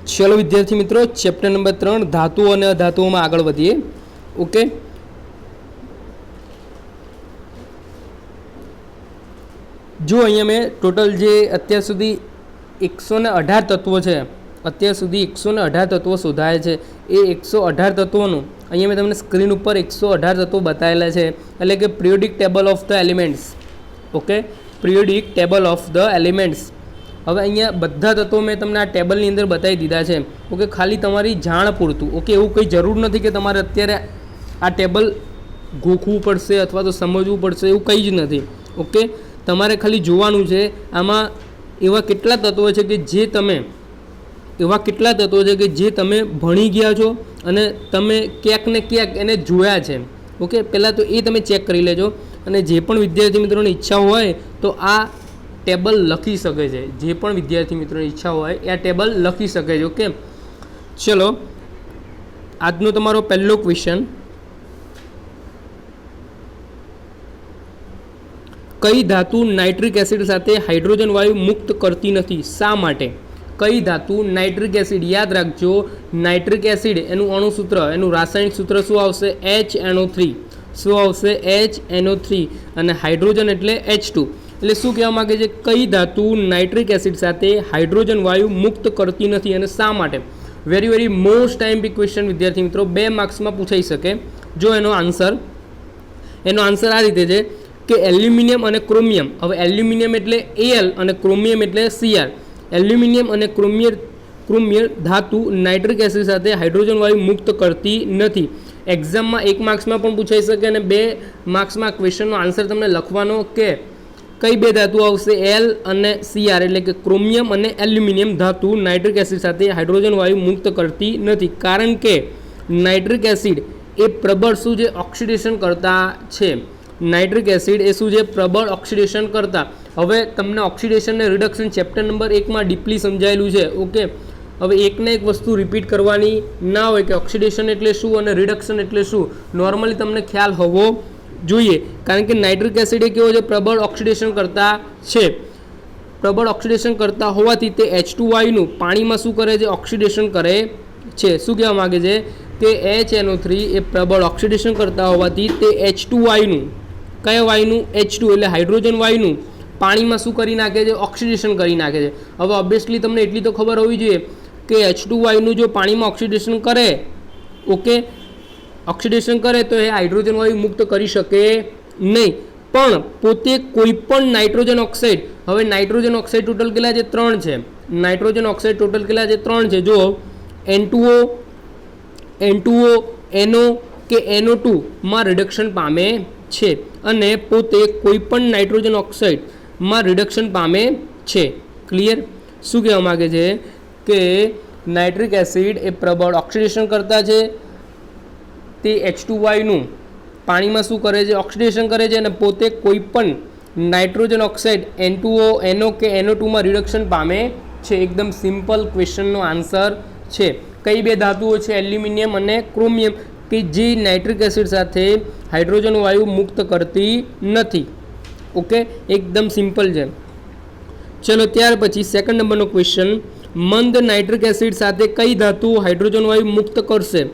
चलो विद्यार्थी मित्रों चैप्टर नंबर 3 धातुओं और अधातुओं में आगे बढ़ीए। ओके, जो अहीं मैं टोटल जे अत्यार सुधी 118 तत्वों है, अत्यार सुधी 118 तत्वों शोधाया है। ये 118 तत्वों अहीं मैं तमने स्क्रीन पर 118 तत्वों बताएला है, एटले के periodic table of the elements. Okay, periodic table of the elements. હવે અહીંયા બધા તત્વો મેં તમને આ ટેબલની અંદર બતાવી દીધા છે। ઓકે, ખાલી તમારી જાણ પૂરતું। ઓકે, એવું કંઈ જરૂર નથી કે તમારે અત્યારે આ ટેબલ ગોખવું પડશે અથવા તો સમજવું પડશે, એવું કંઈ જ નથી। ઓકે, તમારે ખાલી જોવાનું છે આમાં એવા કેટલા તત્વો છે કે જે તમે ભણી ગયા છો અને તમે ક્યાંક ને ક્યાંક એને જોયા છે। ઓકે, પહેલાં તો એ તમે ચેક કરી લેજો અને જે પણ વિદ્યાર્થી મિત્રોની ઈચ્છા હોય તો આ टेबल लखी सके छे। जे पण विद्यार्थी मित्रों की इच्छा होय ए टेबल लखी सके छे। ओके, चलो आजनो तमारो पहलो क्वेश्चन, कई धातु नाइट्रिक एसिड साथे हाइड्रोजन वायु मुक्त करती नथी, शा माटे? कई धातु नाइट्रिक एसिड, याद राखजो नाइट्रिक एसिड एनु अणुसूत्र एनु रासायनिक सूत्र शुं आवशे? HNO3। शुं आवशे? HNO3 अने हाइड्रोजन एटले H2। એટલે શું કહેવા માગે છે? કઈ ધાતુ નાઇટ્રિક એસિડ સાથે હાઇડ્રોજન વાયુ મુક્ત કરતી નથી અને શા માટે? વેરી વેરી મોસ્ટ ટાઈમ બી ક્વેશ્ચન વિદ્યાર્થી મિત્રો, 2 માર્ક્સમાં પૂછાઈ શકે। જો એનો આન્સર આ રીતે છે કે એલ્યુમિનિયમ અને ક્રોમિયમ। હવે એલ્યુમિનિયમ એટલે Al અને ક્રોમિયમ એટલે Cr। એલ્યુમિનિયમ અને ક્રોમિયમ ધાતુ નાઇટ્રિક એસિડ સાથે હાઇડ્રોજન વાયુ મુક્ત કરતી નથી। એક્ઝામમાં 1 માર્ક્સમાં પણ પૂછાઈ શકે અને 2 માર્ક્સમાં ક્વેશ્ચનનો આન્સર તમને લખવાનો કે कई बे धातु आवशे एल अने सीआर एटले के क्रोमियम अने एल्युमिनियम धातु नाइट्रिक एसिड साथे हाइड्रोजन वायु मुक्त करती नथी, कारण के नाइट्रिक एसिड ए प्रबल शुं जे ऑक्सिडेशन करता छे। नाइट्रिक एसिड ए शुं जे प्रबल ऑक्सिडेशन करता। हवे तमने ऑक्सिडेशन ने रिडक्शन चैप्टर नंबर 1 में डीपली समजायेलुं छे। ओके, हवे एक ने एक वस्तु रिपीट करवानी ना होय कि ऑक्सिडेशन एटले शुं अने रिडक्शन एटले शुं, नॉर्मली तमने ख्याल होवो જોઈએ, કારણ કે નાઇટ્રિક એસિડ એ કેવો છે? પ્રબળ ઓક્સિડેશન કરતા છે। પ્રબળ ઓક્સિડેશન કરતા હોવાથી તે H2 વાયુનું પાણીમાં શું કરે છે? ઓક્સિડેશન કરે છે। શું કહેવા માગે છે કે HNO3 એ પ્રબળ ઓક્સિડેશન કરતા હોવાથી તે H2 વાયુનું, કયા વાયુનું? H2 એટલે હાઇડ્રોજન વાયુનું પાણીમાં શું કરી નાખે છે? ઓક્સિડેશન કરી નાખે છે। હવે ઓબ્વિયસલી તમને એટલી તો ખબર હોવી જોઈએ કે H2 વાયુનું જો પાણીમાં ઓક્સિડેશન કરે, ઓકે, ऑक्सिडेशन करे तो ये हाइड्रोजन वायु मुक्त करी सके नहीं, पण पोते कोईपण नाइट्रोजन ऑक्साइड, हवे नाइट्रोजन ऑक्साइड टोटल केटला छे? 3 छे। नाइट्रोजन ऑक्साइड टोटल केटला छे? 3 छे। जो N2O NO के NO2 में रिडक्शन पामे छे अने पोते कोईपण नाइट्रोजन ऑक्साइड में रिडक्शन पामे छे। क्लियर? शुं कहेवा मागे छे के नाइट्रिक एसिड ए प्रबल ऑक्सिडेशन करता छे, તે H2 વાયુનું પાણીમાં શું કરે છે? ઓક્સિડેશન કરે છે અને પોતે કોઈપણ નાઇટ્રોજન ઓક્સાઇડ N2O NO કે NO2 માં રિડક્શન પામે છે। એકદમ સિમ્પલ ક્વેશ્ચનનો આન્સર છે। કઈ બે ધાતુઓ છે? એલ્યુમિનિયમ અને ક્રોમિયમ, કે જે નાઇટ્રિક એસિડ સાથે હાઇડ્રોજન વાયુ મુક્ત કરતી નથી। ઓકે, એકદમ સિમ્પલ છે। ચલો ત્યાર પછી સેકન્ડ નંબરનો ક્વેશ્ચન, મંદ નાઇટ્રિક એસિડ સાથે કઈ ધાતુ હાઇડ્રોજન વાયુ મુક્ત કરશે?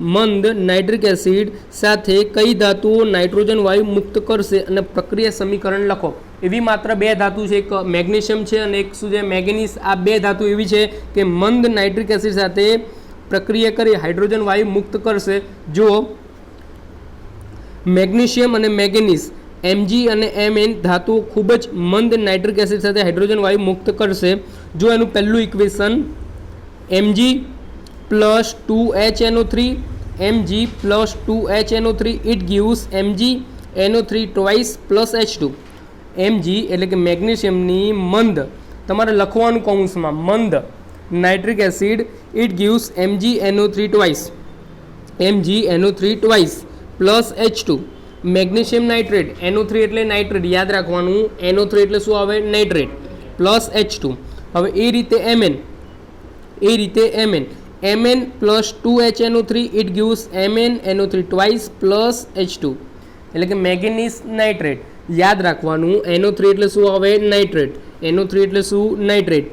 मंद नाइट्रिक एसिड साथे कई धातुओं नाइट्रोजन वायु मुक्त करशे अने प्रक्रिया समीकरण लखो। एवी मात्र 2 धातु छे, एक मैग्नीशियम छे अने एक शुं छे? मैंगनीज। आ 2 धातु एवी छे के मंद नाइट्रिक एसिड साथे प्रक्रिया करी हाइड्रोजन वायु मुक्त करशे। जो मैग्नीशियम अने मैंगनीज Mg अने Mn धातुओ खूब ज मंद नाइट्रिक एसिड साथे हाइड्रोजन वायु मुक्त करशे। जो एनुं पहेलुं equation Mg plus 2HNO3, Mg plus 2HNO3, it gives MgNO3 twice plus H2। Mg એટલે કે મેગ્નેશિયમની મંદ, તમારે લખવાનું કૌંસમાં મંદ nitric acid, it gives MgNO3 twice, MgNO3 twice plus H2। Magnesium nitrate, NO3 એટલે નાઇટ્રેટ, યાદ રાખવાનું NO3 એટલે શું આવે? Nitrate, plus H2। હવે એ રીતે Mn Mn plus 2HNO3, it gives MnNO3 twice plus H2 એટલે કે મેંગેનીઝ નાઇટ્રેટ। યાદ રાખવાનું NO3 એટલે શું આવે? નાઇટ્રેટ, NO3 એટલે શું? નાઇટ્રેટ।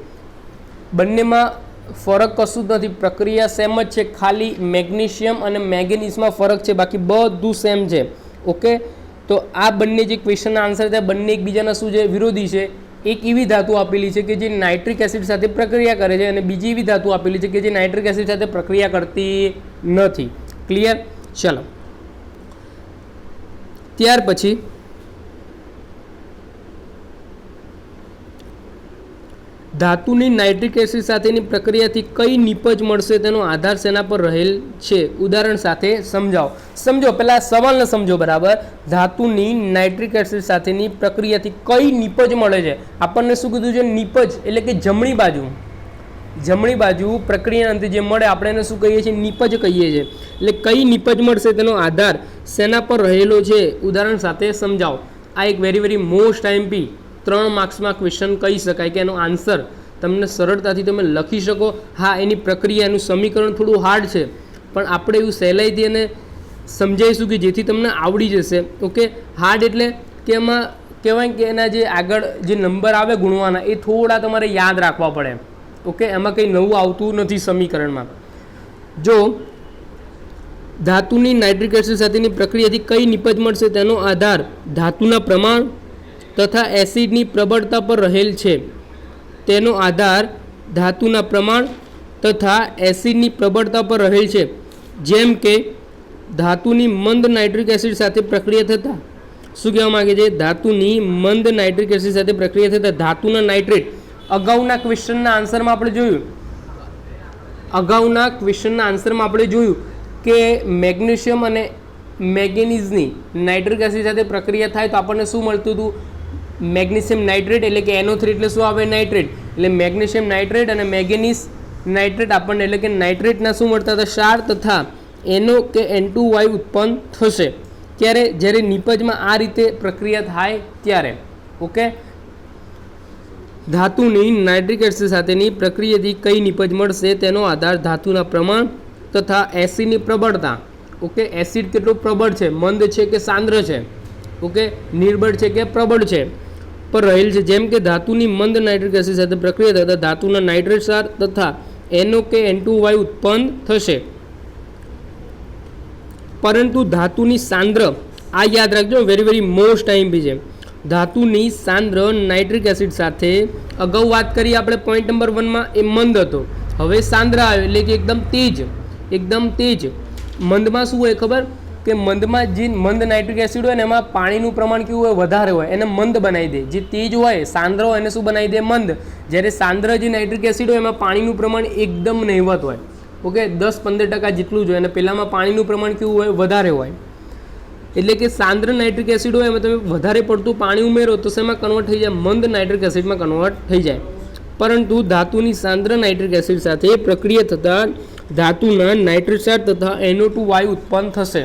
બંનેમાં ફરક કશું જ નથી, પ્રક્રિયા સેમ જ છે, ખાલી મેગ્નેશિયમ અને મેંગેનીઝમાં ફરક છે, બાકી બધું સેમ છે. ઓકે, તો આ બંને જે ક્વેશ્ચનના આન્સર છે બંને એકબીજાના શું છે, વિરોધી છે. એક એવી ધાતુ આપેલી છે કે જે નાઇટ્રિક એસિડ સાથે પ્રક્રિયા કરે છે અને બીજી એવી ધાતુ આપેલી છે કે જે નાઇટ્રિક એસિડ સાથે પ્રક્રિયા કરતી નથી. ક્લિયર? ચલો, ત્યાર પછી ધાતુની નાઇટ્રિક એસિડ સાથેની પ્રક્રિયાથી કઈ નિપજ મળશે તેનો આધાર શેના પર રહેલ છે? ઉદાહરણ સાથે સમજાવો. સમજો, પહેલા સવાલને સમજો બરાબર. ધાતુની નાઇટ્રિક એસિડ સાથેની પ્રક્રિયાથી કઈ નિપજ મળે છે? આપણને શું કીધું છે? નિપજ એટલે કે જમણી બાજુ પ્રક્રિયા અંતે જે મળે આપણે એને શું કહીએ છીએ? નિપજ કહીએ છીએ. એટલે કઈ નિપજ મળશે તેનો આધાર શેના પર રહેલો છે? ઉદાહરણ સાથે સમજાવો. આ એક વેરી મોસ્ટ આઈએમપી 3 માર્ક્સમાં ક્વેશ્ચન કહી શકાય કે એનો આન્સર તમને સરળતાથી તમે લખી શકો. હા, એની પ્રક્રિયા, એનું સમીકરણ થોડું હાર્ડ છે, પણ આપણે એવું સહેલાઈથી એને સમજાવીશું કે જેથી તમને આવડી જશે. ઓકે, હાર્ડ એટલે કે એમાં કહેવાય કે એના જે આગળ જે નંબર આવે ગુણવાના એ થોડા તમારે યાદ રાખવા પડે. ઓકે, એમાં કંઈ નવું આવતું નથી સમીકરણમાં. જો ધાતુની નાઇટ્રિક એસિડ સાથેની પ્રક્રિયાથી કઈ નિપજ મળશે તેનો આધાર ધાતુના પ્રમાણ તથા એસિડની પ્રબળતા પર રહેલ છે. તેનો આધાર ધાતુના પ્રમાણ તથા એસિડની પ્રબળતા પર રહેલ છે. જેમ કે ધાતુની મંદ નાઇટ્રિક એસિડ સાથે પ્રક્રિયા થતાં શું કહેવા માગે છે? ધાતુની મંદ નાઇટ્રિક એસિડ સાથે પ્રક્રિયા થતાં ધાતુના નાઇટ્રેટ. અગાઉના ક્વેશ્ચનના આન્સરમાં આપણે જોયું કે મેગ્નેશિયમ અને મેંગેનીઝની નાઇટ્રિક એસિડ સાથે પ્રક્રિયા થાય તો આપણને શું મળતું હતું? મેગ્નેશિયમ નાઇટ્રેટ, એટલે કે NO3 એટલે શું આવે? નાઇટ્રેટ. એટલે મેગ્નેશિયમ નાઇટ્રેટ અને મેંગેનીઝ નાઇટ્રેટ આપણને એટલે કે નાઇટ્રેટના શું મળતા હતા? ક્ષાર તથા NO કે N2 વાયુ ઉત્પન્ન થશે. ત્યારે જ્યારે નિપજમાં આ રીતે પ્રક્રિયા થાય ત્યારે. ઓકે, ધાતુની નાઇટ્રિક એસિડ સાથેની પ્રક્રિયાથી કઈ નિપજ મળશે તેનો આધાર ધાતુના પ્રમાણ તથા એસિડની પ્રબળતા. ઓકે, એસિડ કેટલું પ્રબળ છે, મંદ છે કે સાંદ્ર છે, ઓકે, નિર્બળ છે કે પ્રબળ છે, પર રહેલ છે. જેમ કે ધાતુની મંદ નાઇટ્રિક એસિડ સાથે પ્રક્રિયા થતાં ધાતુના નાઇટ્રેટ ક્ષાર તથા NO કે N2 વાયુ ઉત્પન્ન થશે. પરંતુ ધાતુની સાંદ્ર, આ યાદ રાખજો, વેરી મોસ્ટ આઈએમપી છે. ધાતુની સાંદ્ર નાઇટ્રિક એસિડ સાથે અગાઉ વાત કરી આપણે પોઈન્ટ નંબર 1માં એ મંદ હતો. હવે સાંદ્ર આવ્યો એટલે કે એકદમ તેજ. મંદમાં શું હોય ખબર? કે મંદમાં જે મંદ નાઇટ્રિક એસિડ હોય ને એમાં પાણીનું પ્રમાણ કેવું હોય? વધારે હોય, એને મંદ બનાવી દે. જે તેજ હોય સાંદ્ર હોય એને શું બનાવી દે? મંદ. જ્યારે સાંદ્ર જે નાઇટ્રિક એસિડ હોય એમાં પાણીનું પ્રમાણ એકદમ નહિવત હોય. ઓકે, 10-15% જેટલું જ હોય, અને પેલામાં પાણીનું પ્રમાણ કેવું હોય? વધારે હોય. એટલે કે સાંદ્ર નાઇટ્રિક એસિડ હોય એમાં તમે વધારે પડતું પાણી ઉમેરો તો શેમાં કન્વર્ટ થઈ જાય? મંદ નાઇટ્રિક એસિડમાં કન્વર્ટ થઈ જાય. પરંતુ ધાતુની સાંદ્ર નાઇટ્રિક એસિડ સાથે પ્રક્રિયા થતાં ધાતુના નાઇટ્રેટ ક્ષાર તથા NO2 વાયુ ઉત્પન્ન થશે.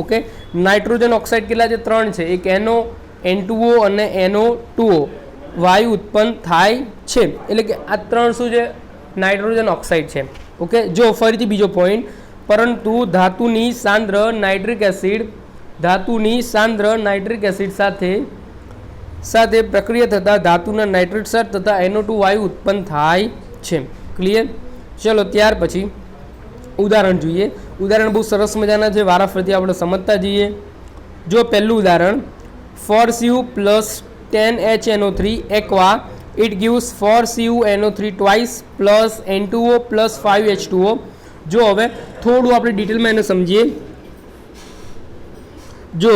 ઓકે, નાઇટ્રોજન ઓક્સાઇડ કેટલા છે? 3 છે. એક NO, N2O અને NO2O વાયુ ઉત્પન્ન થાય છે. એટલે કે આ 3 શું છે? નાઇટ્રોજન ઓક્સાઇડ છે. ઓકે, જો ફરીથી બીજો પોઈન્ટ, પરંતુ ધાતુની સાંદ્ર નાઇટ્રિક એસિડ સાથે પ્રક્રિયા થતાં ધાતુના નાઇટ્રેટ ક્ષાર તથા NO2 વાયુ ઉત્પન્ન થાય છે. ક્લિયર? ચલો, ત્યાર પછી ઉદાહરણ જોઈએ. ઉદાહરણ બહુ સરસ મજાના છે, વારાફરતી આપણે સમજતા જઈએ. જો પહેલું ઉદાહરણ, 4Cu plus 10HNO3 aqua, it gives 4CuNO3 twice plus N2O plus 5H2O. જો હવે થોડું આપણે ડિટેલમાં એને સમજીએ. જો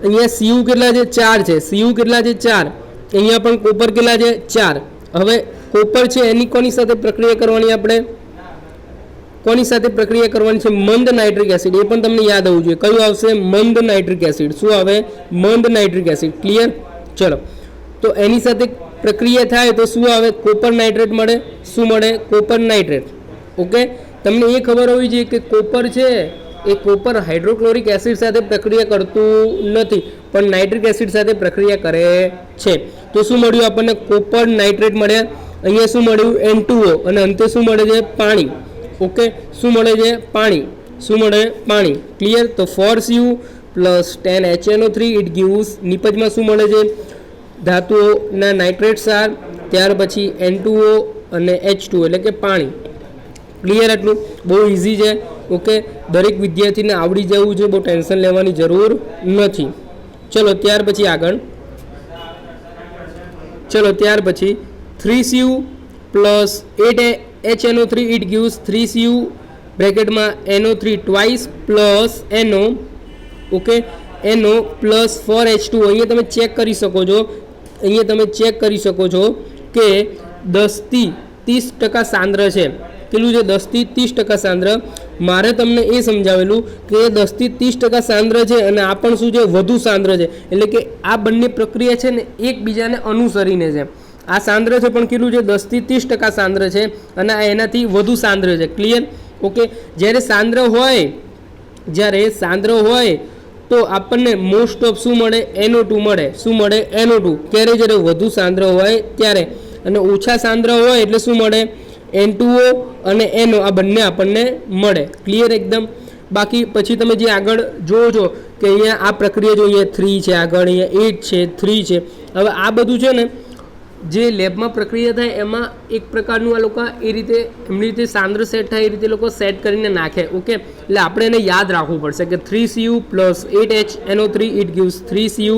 અહીંયા Cu કેટલા છે? 4 છે. Cu કેટલા છે? 4. અહીંયા પણ કોપર કેટલા છે? 4. હવે કોપર છે એની કોની સાથે પ્રક્રિયા કરવાની? આપણે કોની સાથે પ્રક્રિયા કરવાની છે? મંદ નાઇટ્રિક એસિડ. એ પણ તમને યાદ આવવું જોઈએ. કયું આવશે? મંદ નાઇટ્રિક એસિડ. શું આવે? મંદ નાઇટ્રિક એસિડ. ક્લિયર? ચલો, તો એની સાથે પ્રક્રિયા થાય તો શું આવે? કોપર નાઇટ્રેટ મળે. શું મળે? Copper nitrate. ઓકે, તમને એ ખબર હોવી જોઈએ કે કોપર છે એ કોપર હાઇડ્રોક્લોરિક એસિડ સાથે પ્રક્રિયા કરતું નથી, પણ નાઇટ્રિક એસિડ સાથે પ્રક્રિયા કરે છે. તો શું મળ્યું આપણને? કોપર નાઇટ્રેટ મળ્યા. અહીંયા શું મળ્યું? N2O, અને અંતે શું મળે છે? પાણી. ઓકે, શું મળે છે? પાણી. શું મળે? પાણી. ક્લિયર? તો 4Cu plus 10HNO3 it gives, નિપજમાં શું મળે છે? ધાતુઓના નાઇટ્રેટ ક્ષાર, ત્યાર પછી N2O અને H2 એટલે કે પાણી. ક્લિયર? એટલું બહુ ઇઝી છે. ઓકે, દરેક વિદ્યાર્થીને આવડી જવું છે, બહુ ટેન્શન લેવાની જરૂર નથી. ચલો ત્યાર પછી આગળ, ચલો ત્યાર પછી 3Cu plus 8HNO3 it gives 3Cu બ્રેકેટમાં NO3 twice plus NO. Okay, NO plus 4H2. અહીંયા તમે ચેક કરી શકો છો, અહીંયા તમે ચેક કરી શકો છો કે 10થી 30% સાંદ્ર છે. કેટલું છે? 10થી 30% સાંદ્ર. મારે તમને એ સમજાવેલું કે 10થી 30% સાંદ્ર છે અને આ પણ શું છે? વધુ સાંદ્ર છે. એટલે કે આ બંને પ્રક્રિયા છે ને એકબીજાને અનુસરીને છે. આ સાંદ્ર છે પણ કેટલું છે? 10થી 30% સાંદ્ર છે અને આ એનાથી વધુ સાંદ્ર છે. ક્લિયર? ઓકે, જ્યારે સાંદ્ર હોય તો આપણને મોસ્ટ ઓફ શું મળે? NO2 મળે. શું મળે? NO2. ક્યારે? જ્યારે વધુ સાંદ્ર હોય ત્યારે. અને ઓછા સાંદ્ર હોય એટલે શું મળે? N2O અને NO. આ બંને આપણને મળે. ક્લિયર એકદમ? બાકી પછી તમે જે આગળ જોવો છો કે અહીંયા આ પ્રક્રિયા જો અહીંયા 3 છે, આગળ અહીંયા 8 છે, 3 છે. હવે આ બધું છે ને જે લેબમાં પ્રક્રિયા થાય એમાં એક પ્રકારનું આ લોકો એ રીતે એમની રીતે સાંદ્ર સેટ થાય એ રીતે લોકો સેટ કરીને નાખે. ઓકે, એટલે આપણે એને યાદ રાખવું પડશે કે 3Cu plus 8HNO3 it gives 3Cu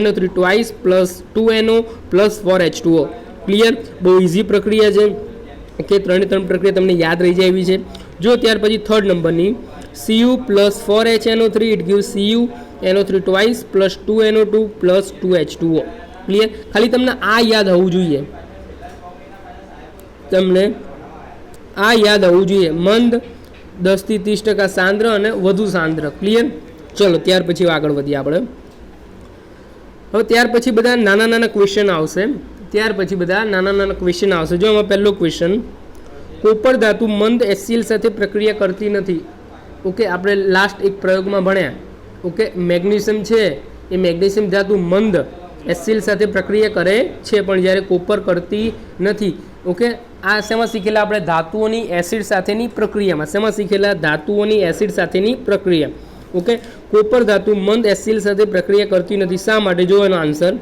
NO3 twice plus 2NO plus 4H2O. Clear? બહુ ઇઝી પ્રક્રિયા છે. ઓકે, 3 પ્રક્રિયા તમને યાદ રહી જાય એવી છે. જો ત્યાર પછી થર્ડ નંબરની Cu plus 4HNO3 it gives Cu NO3 twice plus 2NO2 plus 2H2O. Clear? ખાલી તમને આ યાદ હોવું જોઈએ, તમને આ યાદ હોવું જોઈએ. મંદ, 10થી 30% સાંદ્ર અને વધુ સાંદ્ર. ક્લિયર? ચલો ત્યાર પછી આગળ વધીએ આપણે. હવે ત્યાર પછી બધા નાના નાના ક્વેશ્ચન આવશે. જો આમાં પહેલો ક્વેશ્ચન, કોપર ધાતુ મંદ HCl સાથે પ્રક્રિયા કરતી નથી. ઓકે, આપણે લાસ્ટ એક પ્રયોગમાં ભણ્યા. ઓકે, મેગ્નેશિયમ છે એ મેગ્નેશિયમ ધાતુ મંદ HCl સાથે પ્રક્રિયા કરે છે પણ જ્યારે કોપર કરતી નથી. ઓકે, આ શેમાં શીખેલા આપણે? ધાતુઓની એસિડ સાથેની પ્રક્રિયામાં. શેમાં શીખેલા? ધાતુઓની એસિડ સાથેની પ્રક્રિયા. ઓકે, કોપર ધાતુ મંદ HCl સાથે પ્રક્રિયા કરતી નથી. શા માટે? જો એનો આન્સર,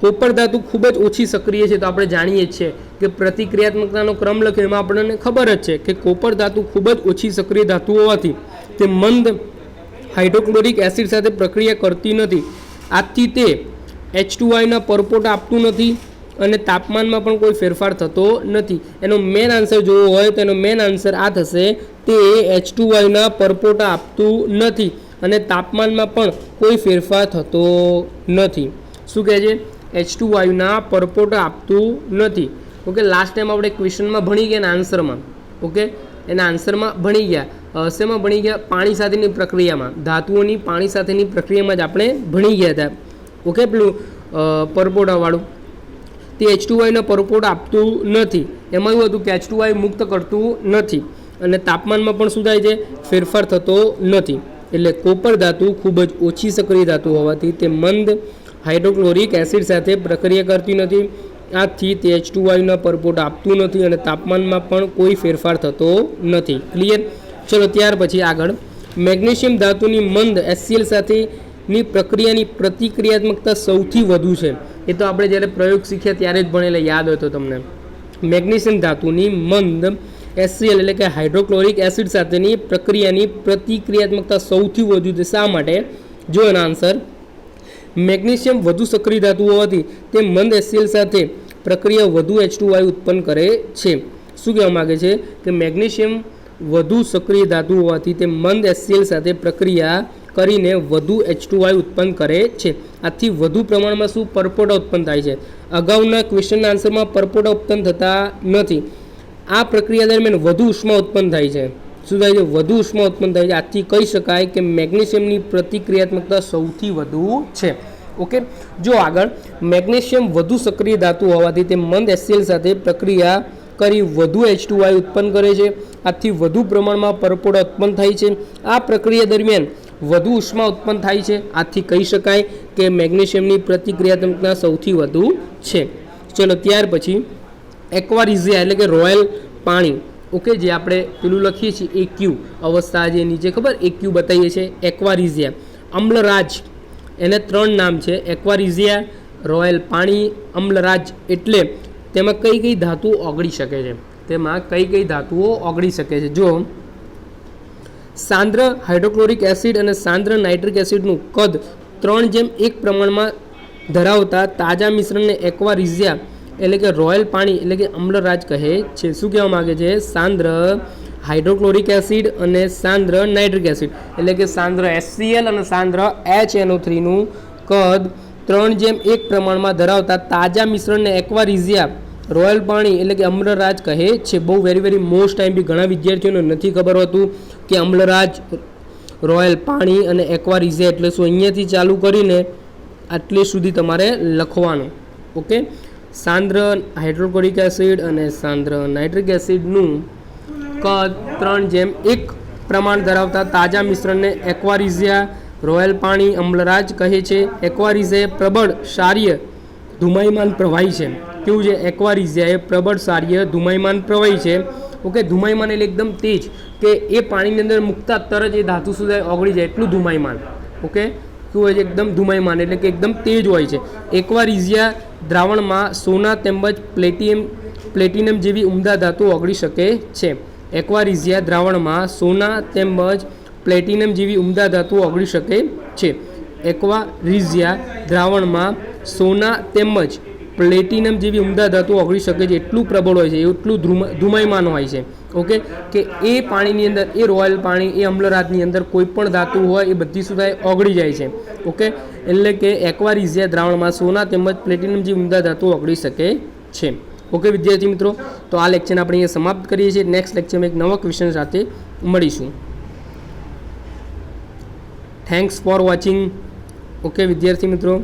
કોપર ધાતુ ખૂબ જ ઓછી સક્રિય છે. તો આપણે જાણીએ જ છીએ કે પ્રતિક્રિયાત્મકતાનો ક્રમ લખ્યો એમાં આપણને ખબર જ છે કે કોપર ધાતુ ખૂબ જ ઓછી સક્રિય ધાતુ હોવાથી તે મંદ હાઇડ્રોક્લોરિક એસિડ સાથે પ્રક્રિયા કરતી નથી. આથી તે H2I પરપોટા આપતું નથી અને તાપમાનમાં પણ કોઈ ફેરફાર થતો નથી. એનો મેન આન્સર જોવો હોય તો એનો મેન આન્સર આ થશે, તે H2I પરપોટા આપતું નથી અને તાપમાનમાં પણ કોઈ ફેરફાર થતો નથી. શું કહે છે? H2I પરપોટા આપતું નથી. ઓકે, લાસ્ટ ટાઈમ આપણે ક્વેશ્ચનમાં ભણી ગયા એના આન્સરમાં. ઓકે, એના આન્સરમાં ભણી ગયા. શેમાં ભણી ગયા? પાણી સાથેની પ્રક્રિયામાં, ધાતુઓની પાણી સાથેની પ્રક્રિયામાં જ આપણે ભણી ગયા હતા. ઓકે, પેલું પરપોટાવાળું તે H2I પરપોટા આપતું નથી. એમાં એવું હતું કે H2I મુક્ત કરતું નથી અને તાપમાનમાં પણ શું થાય છે? ફેરફાર થતો નથી. એટલે કોપર ધાતુ ખૂબ જ ઓછી સક્રિય ધાતુ હોવાથી તે મંદ હાઇડ્રોક્લોરિક એસિડ સાથે પ્રક્રિયા કરતી નથી. આથી તે H2I પરપોટા આપતું નથી અને તાપમાનમાં પણ કોઈ ફેરફાર થતો નથી. ક્લિયર? ચલો ત્યાર પછી આગળ, મેગ્નેશિયમ ધાતુની મંદ HCl સાથેની પ્રક્રિયાની પ્રતિક્રિયાત્મકતા સૌથી વધુ છે. એ તો આપણે જ્યારે પ્રયોગ શીખ્યા ત્યારે જ ભણેલા, યાદ હોય તો તમને. મેગ્નેશિયમ ધાતુની મંદ HCl એટલે કે હાઇડ્રોક્લોરિક એસિડ સાથેની પ્રક્રિયાની પ્રતિક્રિયાત્મકતા સૌથી વધુ છે. શા માટે? જો એનો આન્સર, મેગ્નેશિયમ વધુ સક્રિય ધાતુ હોવાથી તે મંદ HCl સાથે પ્રક્રિયા વધુ H2I ઉત્પન્ન કરે છે. શું કહેવા માગે છે? કે મેગ્નેશિયમ વધુ સક્રિય ધાતુ હોવાથી તે મંદ HCl સાથે પ્રક્રિયા કરીને વધુ H2I ઉત્પન્ન કરે છે. આથી વધુ પ્રમાણમાં શું? પરપોટા ઉત્પન્ન થાય છે. અગાઉના ક્વેશ્ચનના આન્સરમાં પરપોટા ઉત્પન્ન થતા નથી. આ પ્રક્રિયા દરમિયાન વધુ ઉષ્મા ઉત્પન્ન થાય છે. શું થાય છે? વધુ ઉષ્મા ઉત્પન્ન થાય છે. આથી કહી શકાય કે મેગ્નેશિયમની પ્રતિક્રિયાત્મકતા સૌથી વધુ છે. ઓકે, જો આગળ, મેગ્નેશિયમ વધુ સક્રિય ધાતુ હોવાથી તે મંદ HCl સાથે પ્રક્રિયા કરી વધુ H2I ઉત્પન્ન કરે છે. આથી વધુ પ્રમાણમાં પરપોટા ઉત્પન્ન થાય છે. આ પ્રક્રિયા દરમિયાન વધુ ઉષ્મા ઉત્પન્ન થાય છે. આથી કહી શકાય કે મેગ્નેશિયમની પ્રતિક્રિયાત્મકતા સૌથી વધુ છે. ચલો ત્યાર પછી એક્વારિઝિયા એટલે કે રોયલ પાણી. ઓકે, જે આપણે પેલું લખીએ છીએ AQ અવસ્થા, જે નીચે ખબર AQ બતાવીએ છીએ, એક્વારિઝિયા. અમ્લરાજ, એને 3 નામ છે: એક્વારિઝિયા, રોયલ પાણી, અમ્લરાજ. એટલે તેમાં કઈ કઈ ધાતુઓ ઓગળી શકે છે? તેમાં કઈ કઈ ધાતુઓ ઓગળી શકે છે? જો સાંદ્ર હાઇડ્રોક્લોરિક એસિડ અને સાંદ્ર નાઇટ્રિક એસિડનું કદ 3:1 પ્રમાણમાં ધરાવતા તાજા મિશ્રણને એક્વારિઝિયા એટલે કે રોયલ પાણી એટલે કે અમ્લરાજ કહે છે. શું કહેવા માગે છે? સાંદ્ર હાઇડ્રોક્લોરિક એસિડ અને સાંદ્ર નાઇટ્રિક એસિડ એટલે કે સાંદ્ર HCl અને સાંદ્ર HNO3 નું કદ 3:1 પ્રમાણમાં ધરાવતા તાજા મિશ્રણને એક્વારિઝિયા રોયલ પાણી એટલે કે અમ્લરાજ કહે છે. બહુ વેરી મોસ્ટ ટાઈમ બી ઘણા વિદ્યાર્થીઓને નથી ખબર હોતું કે અમ્લરાજ, રોયલ પાણી અને એક્વારિઝિયા એટલે શું. અહીંયાથી ચાલુ કરીને આટલે સુધી તમારે લખવાનું. ઓકે, સાંદ્ર હાઇડ્રોક્લોરિક એસિડ અને સાંદ્ર નાઇટ્રિક એસિડનું કદ 3:1 પ્રમાણ ધરાવતા તાજા મિશ્રણને એક્વારિઝિયા રોયલ પાણી અમ્લરાજ કહે છે. એક્વારિઝિયા પ્રબળ ક્ષારીય ધુમાયમાન પ્રવાહી છે. કેવું છે? એક્વારિઝિયા એ પ્રબળ ક્ષારીય ધુમાયમાન પ્રવાહી છે. ઓકે, ધુમાયમાન એટલે એકદમ તેજ, કે એ પાણીની અંદર મૂકતા તરત એ ધાતુ સુધી ઓગળી જાય એટલું ધુમાયમાન. ઓકે, શું હોય છે? એકદમ ધુમાયમાન એટલે કે એકદમ તેજ હોય છે. એક્વારિઝિયા દ્રાવણમાં સોના તેમજ પ્લેટિનમ જેવી ઉમદા ધાતુ ઓગળી શકે છે. એક્વારિઝિયા દ્રાવણમાં સોના તેમજ પ્લેટિનમ જેવી ઉમદા ધાતુ ઓગળી શકે છે. એક્વારિઝિયા દ્રાવણમાં સોના તેમજ પ્લેટિનમ જેવી ઉમદા ધાતુ ઓગળી શકે છે. એટલું પ્રબળ હોય છે, એટલું ધુમાયમાન હોય છે. ઓકે, કે એ પાણીની અંદર, એ રોયલ પાણી, એ અમ્લરાજની અંદર કોઈ પણ ધાતુ હોય એ બધી સુધા ઓગળી જાય છે. ઓકે, એટલે કે એક્વારિઝિયા દ્રાવણમાં સોના તેમજ પ્લેટિનમ જેવી ઉમદા ધાતુ ઓગળી શકે છે. ઓકે વિદ્યાર્થી મિત્રો, તો આ લેક્ચર આપણે અહીંયા સમાપ્ત કરીએ છીએ. નેક્સ્ટ લેક્ચરમાં એક નવા ક્વેશ્ચન સાથે મળીશું. Thanks for watching. ઓકે વિદ્યાર્થી મિત્રો.